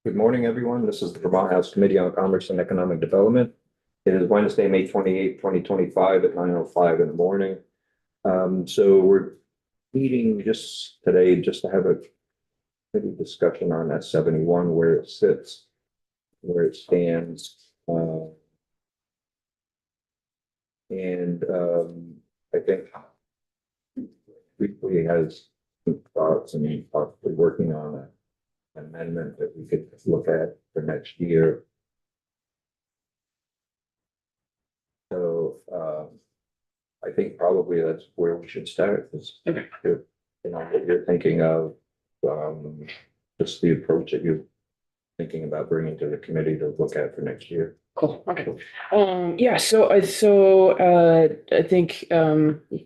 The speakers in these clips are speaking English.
Good morning, everyone. This is the Vermont House Committee on Commerce and Economic Development. It is Wednesday, May 28th, 2025 at 9:05 in the morning. So we're meeting just today just to have a committee discussion on that 71, where it sits, where it stands. And I think briefly has some thoughts and possibly working on an amendment that we could look at for next year. So I think probably that's where we should start is, Okay. what you're thinking of, just the approach that you're thinking about bringing to the committee to look at for next year. Cool. Okay. Yeah, I think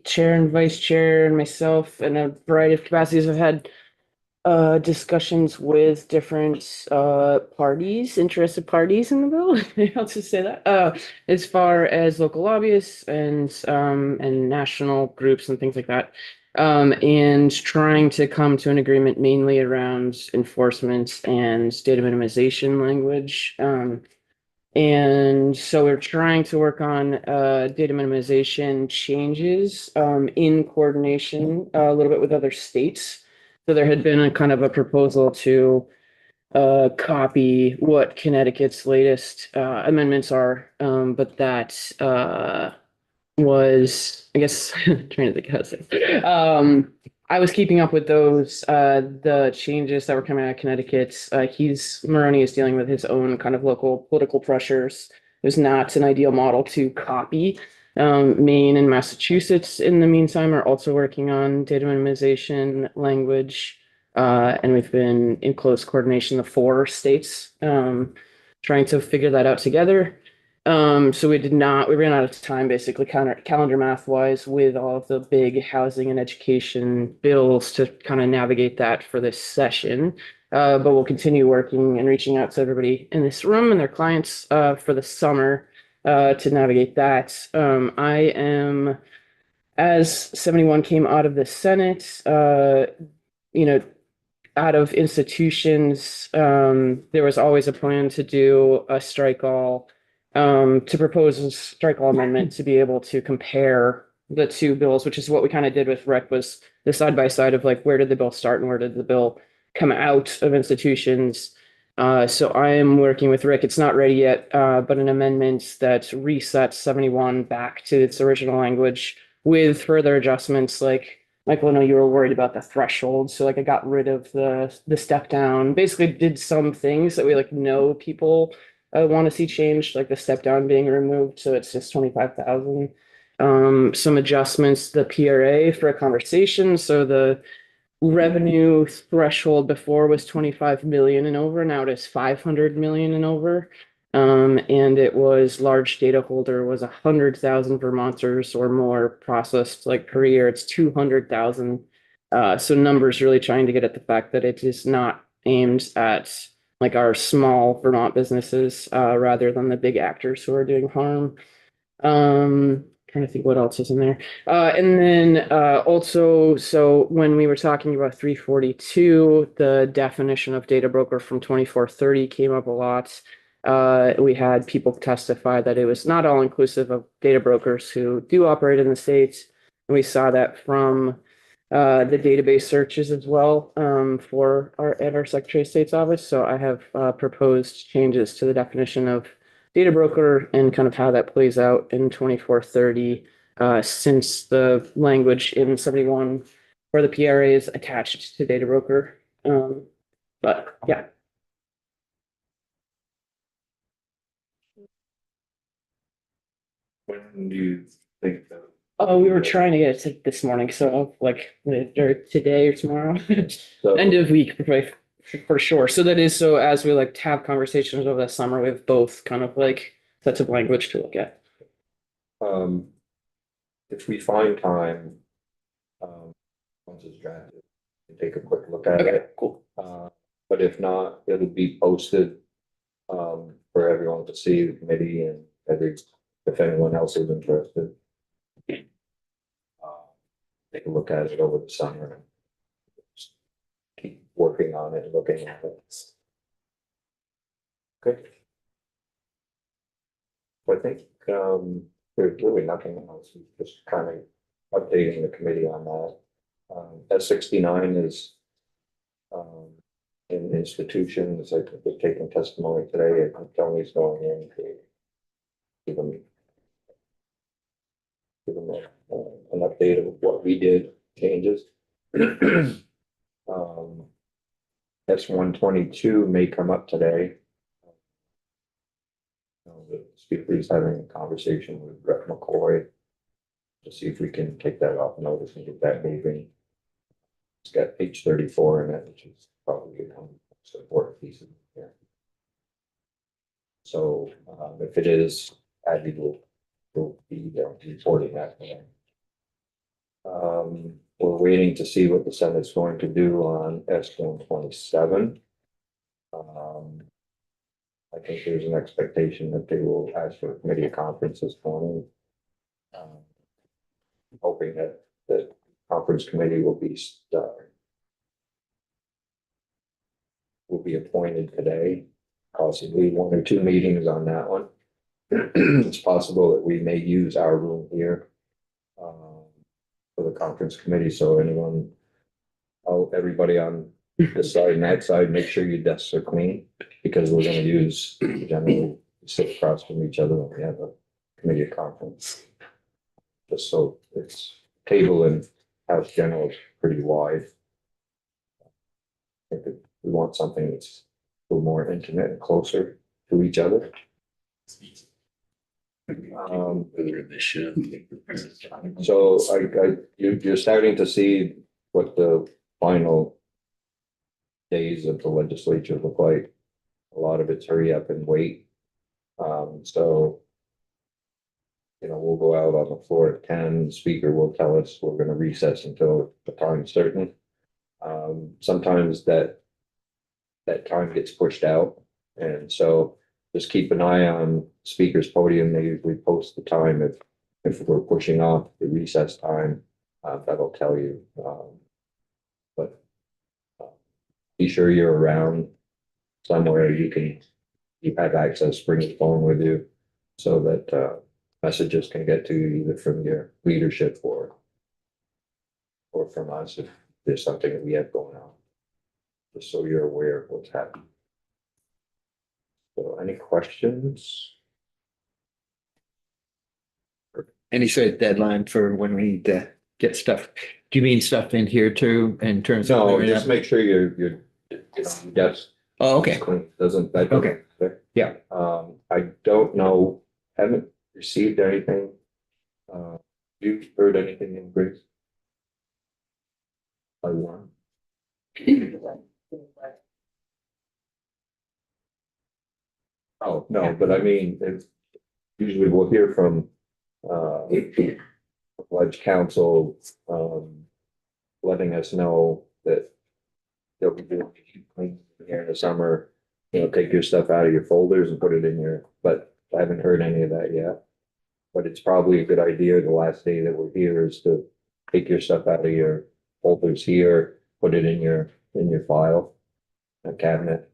chair and vice chair and myself and a variety of capacities have had discussions with different parties, interested parties in the bill. I'll just say that. As far as local lobbyists and national groups and things like that. And trying to come to an agreement mainly around enforcement and data minimization language. And so we're trying to work on data minimization changes in coordination a little bit with other states. So there had been a kind of a proposal to copy what Connecticut's latest amendments are, but that was, I guess, trying to think how to say. I was keeping up with those, the changes that were coming out of Connecticut. Maroney is dealing with his own kind of local political pressures. There's not an ideal model to copy. Maine and Massachusetts, in the meantime, are also working on data minimization language. And we've been in close coordination, the four states, trying to figure that out together. So we ran out of time basically calendar math wise with all of the big housing and education bills to kind of navigate that for this session. But we'll continue working and reaching out to everybody in this room and their clients for the summer to navigate that. I am, as 71 came out of the Senate, you know, out of institutions, there was always a plan to do a strike all, to propose a strike all amendment to be able to compare the two bills, which is what we kind of did with rec, was the side by side of like, where did the bill start and where did the bill come out of institutions. So I am working with Rick. It's not ready yet, but an amendment that resets 71 back to its original language with further adjustments like Michael, I know you were worried about the threshold, so like I got rid of the step down. Basically, did some things that we like know people want to see changed, like the step down being removed, so it's just 25,000. Some adjustments to the PRA for a conversation, so the revenue threshold before was 25 million and over, now it is 500 million and over. And it was large data holder was 100,000 Vermonters or more processed like per year. It's 200,000. So numbers really trying to get at the fact that it is not aimed at like our small Vermont businesses, rather than the big actors who are doing harm. Trying to think what else is in there. And then also, so when we were talking about 342, the definition of data broker from 2430 came up a lot. We had people testify that it was not all inclusive of data brokers who do operate in the States. And we saw that from the database searches as well, for our Secretary of State's office. So I have proposed changes to the definition of data broker and kind of how that plays out in 2430, since the language in 71 for the PRA is attached to data broker. But yeah. When do you think that? Oh, we were trying to get it to this morning, so like or today or tomorrow. So, End of week for sure. So that is so as we like have conversations over the summer, we have both kind of like sets of language to look at. um, if we find time, once it's drafted, we can take a quick look at Okay, it. cool. But if not, it'll be posted, for everyone to see, the committee and if anyone else is interested. uh, Take a look at it over the summer. And just keep working on it, looking at it. Okay. I think, there's really nothing else, It's just kind of updating the committee on that. S69 is, in institutions, I think they're taking testimony today, and Tony's going in to give them, an update of what we did, changes. S122 may come up today. The speaker is having a conversation with Brett McCoy to see if we can take that off notice and get that moving. It's got page 34 in it, which is probably the most important piece of it here. So, if it is, Abby will be reporting that today. We're waiting to see what the Senate's going to do on S127. I think there's an expectation that they will ask for a committee of conference this morning. Hoping that the conference committee will be appointed today, possibly 1 or 2 meetings on that one. It's possible that we may use our room here for the conference committee, so everybody on this side and that side, make sure your desks are clean, because we're gonna generally sit across from each other when we have a committee of conference. Just so it's table and house general is pretty wide. I think that we want something that's a little more intimate and closer to each other. So you're starting to see what the final days of the legislature look like. A lot of it's hurry up and wait. So, we'll go out on the floor at 10, the speaker will tell us we're gonna recess until the time certain. Sometimes that time gets pushed out, and so just keep an eye on speaker's podium. They usually post the time if we're pushing off the recess time, that'll tell you. But be sure you're around somewhere. You have access, bring your phone with you, so that messages can get to you either from your leadership or from us if there's something that we have going on. Just so you're aware of what's happening. So any questions? Any sort of deadline for when we need to get stuff? Do you mean stuff in here too, in terms of? No, just make sure your desk. Oh, okay. Doesn't that? Okay. Yeah. I don't know, haven't received anything. You heard anything in Greece? I won. Oh, no, but I mean, it's usually we'll hear from Pledge Council, letting us know that they'll be doing cleaning here in the summer. Take your stuff out of your folders and put it in but I haven't heard any of that yet. But it's probably a good idea, the last day that we're here, is to take your stuff out of your folders here, put it in your file, a cabinet,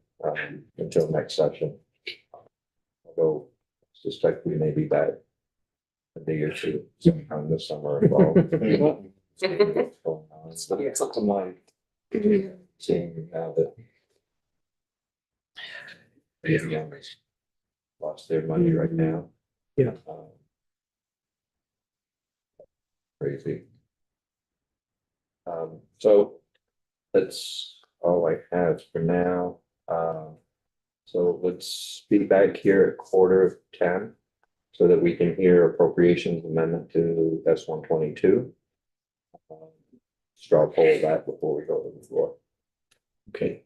until next session. Although suspect we may be back a day or two sometime this summer as well. It's something like seeing now that lost their money right now. Yeah. Crazy. So that's all I have for now. So let's be back here at 9:45 so that we can hear appropriations amendment to S122. Straw poll that before we go to the floor. Okay.